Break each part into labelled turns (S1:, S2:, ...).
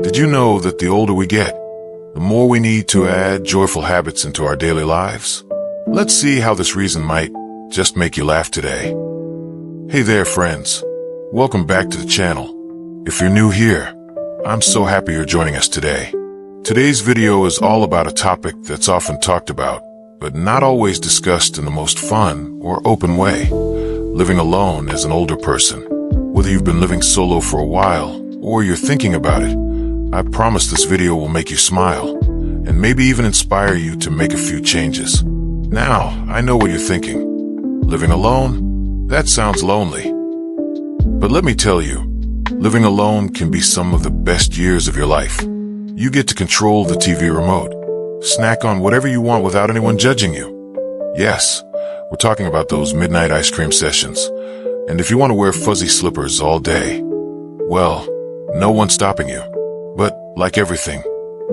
S1: Did you know that the older we get, the more we need to add joyful habits into our daily lives? Let's see how this reason might just make you laugh today. Hey there, friends. Welcome back to the channel. If you're new here, I'm so happy you're joining us today. Today's video is all about a topic that's often talked about, but not always discussed in the most fun or open way. Living alone as an older person. Whether you've been living solo for a while, or you're thinking about it, I promise this video will make you smile, and maybe even inspire you to make a few changes. Now, I know what you're thinking. Living alone? That sounds lonely. But let me tell you, living alone can be some of the best years of your life. You get to control the TV remote, snack on whatever you want without anyone judging you. Yes, we're talking about those midnight ice cream sessions. And if you want to wear fuzzy slippers all day, well, no one's stopping you. But, like everything,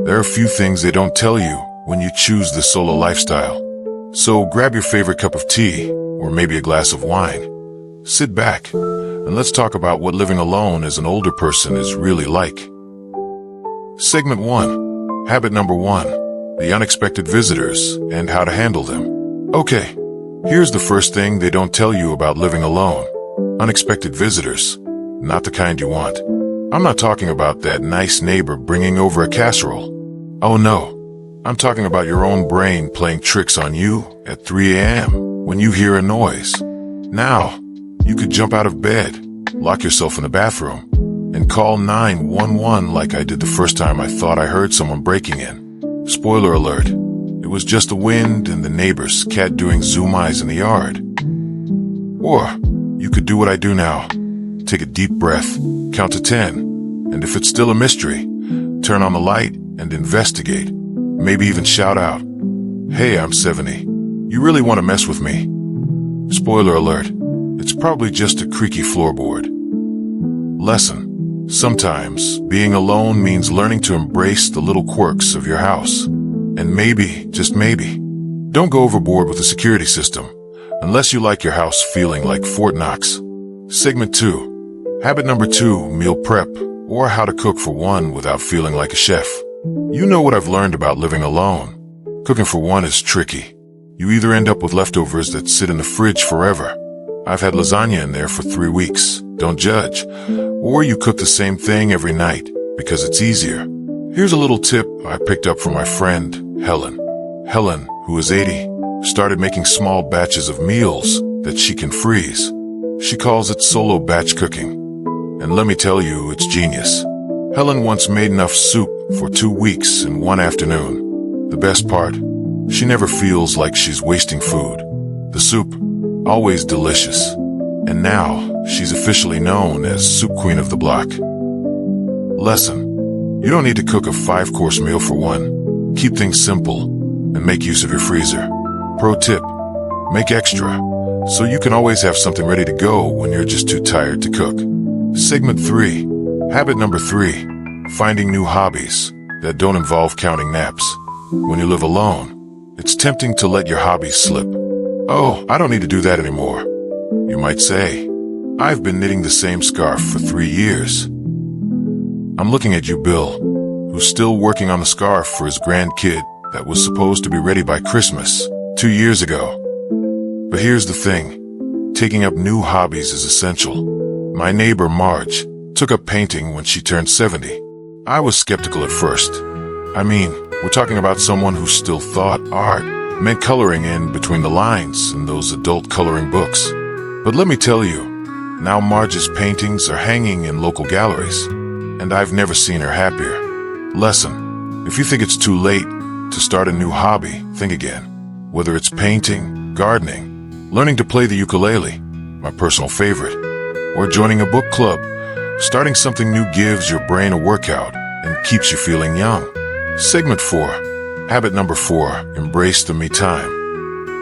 S1: there are a few things they don't tell you when you choose the solo lifestyle. So grab your favorite cup of tea, or maybe a glass of wine. Sit back, and let's talk about what living alone as an older person is really like. Segment 1. Habit number 1. The unexpected visitors and how to handle them. Okay, here's the first thing they don't tell you about living alone. Unexpected visitors. Not the kind you want. I'm not talking about that nice neighbor bringing over a casserole. Oh no, I'm talking about your own brain playing tricks on you at 3 a.m. when you hear a noise. Now, you could jump out of bed, lock yourself in the bathroom, and call 911 like I did the first time I thought I heard someone breaking in. Spoiler alert, it was just the wind and the neighbor's cat doing zoom eyes in the yard. Or, you could do what I do now. Take a deep breath, count to 10, and if it's still a mystery, turn on the light and investigate. Maybe even shout out, "Hey, I'm 70. You really want to mess with me?" Spoiler alert, it's probably just a creaky floorboard. Lesson. Sometimes, being alone means learning to embrace the little quirks of your house. And maybe, just maybe, don't go overboard with the security system, unless you like your house feeling like Fort Knox. Segment 2. Habit number 2, meal prep, or how to cook for one without feeling like a chef. You know what I've learned about living alone. Cooking for one is tricky. You either end up with leftovers that sit in the fridge forever. I've had lasagna in there for 3 weeks, don't judge. Or you cook the same thing every night, because it's easier. Here's a little tip I picked up from my friend, Helen. Helen, who is 80, started making small batches of meals that she can freeze. She calls it solo batch cooking. And let me tell you, it's genius. Helen once made enough soup for 2 weeks in one afternoon. The best part, she never feels like she's wasting food. The soup, always delicious. And now, she's officially known as Soup Queen of the Block. Lesson. You don't need to cook a 5-course meal for one. Keep things simple and make use of your freezer. Pro tip, make extra, so you can always have something ready to go when you're just too tired to cook. Segment 3. Habit number 3. Finding new hobbies that don't involve counting naps. When you live alone, it's tempting to let your hobbies slip. Oh, I don't need to do that anymore. You might say, I've been knitting the same scarf for 3 years. I'm looking at you, Bill, who's still working on the scarf for his grandkid that was supposed to be ready by Christmas 2 years ago. But here's the thing. Taking up new hobbies is essential. My neighbor, Marge, took up painting when she turned 70. I was skeptical at first. I mean, we're talking about someone who still thought art meant coloring in between the lines in those adult coloring books. But let me tell you, now Marge's paintings are hanging in local galleries, and I've never seen her happier. Lesson. If you think it's too late to start a new hobby, think again. Whether it's painting, gardening, learning to play the ukulele, my personal favorite, or joining a book club, starting something new gives your brain a workout and keeps you feeling young. Segment 4. Habit number 4. Embrace the me time.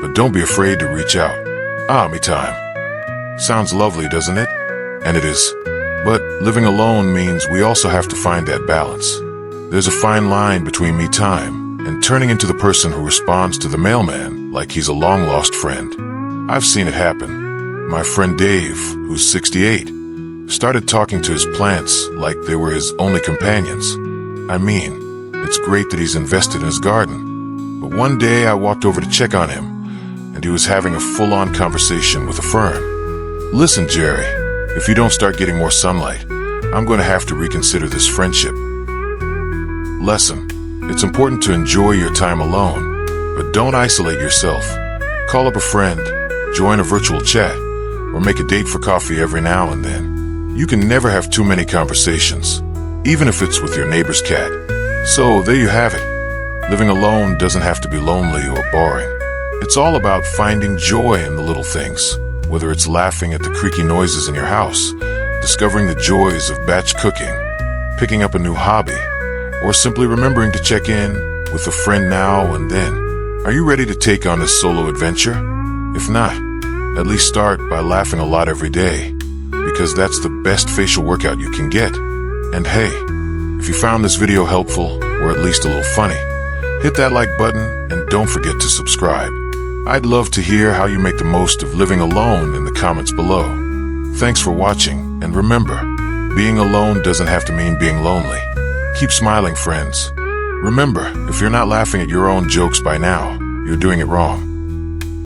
S1: But don't be afraid to reach out. Me time. Sounds lovely, doesn't it? And it is. But living alone means we also have to find that balance. There's a fine line between me time and turning into the person who responds to the mailman like he's a long-lost friend. I've seen it happen. My friend Dave, who's 68, started talking to his plants like they were his only companions. I mean, it's great that he's invested in his garden. But one day I walked over to check on him, and he was having a full-on conversation with a fern. Listen, Jerry, if you don't start getting more sunlight, I'm going to have to reconsider this friendship. Lesson: it's important to enjoy your time alone, but don't isolate yourself. Call up a friend, join a virtual chat, or make a date for coffee every now and then. You can never have too many conversations, even if it's with your neighbor's cat. So there you have it. Living alone doesn't have to be lonely or boring. It's all about finding joy in the little things, whether it's laughing at the creaky noises in your house, discovering the joys of batch cooking, picking up a new hobby, or simply remembering to check in with a friend now and then. Are you ready to take on this solo adventure? If not, at least start by laughing a lot every day, because that's the best facial workout you can get. And hey, if you found this video helpful, or at least a little funny, hit that like button and don't forget to subscribe. I'd love to hear how you make the most of living alone in the comments below. Thanks for watching, and remember, being alone doesn't have to mean being lonely. Keep smiling, friends. Remember, if you're not laughing at your own jokes by now, you're doing it wrong.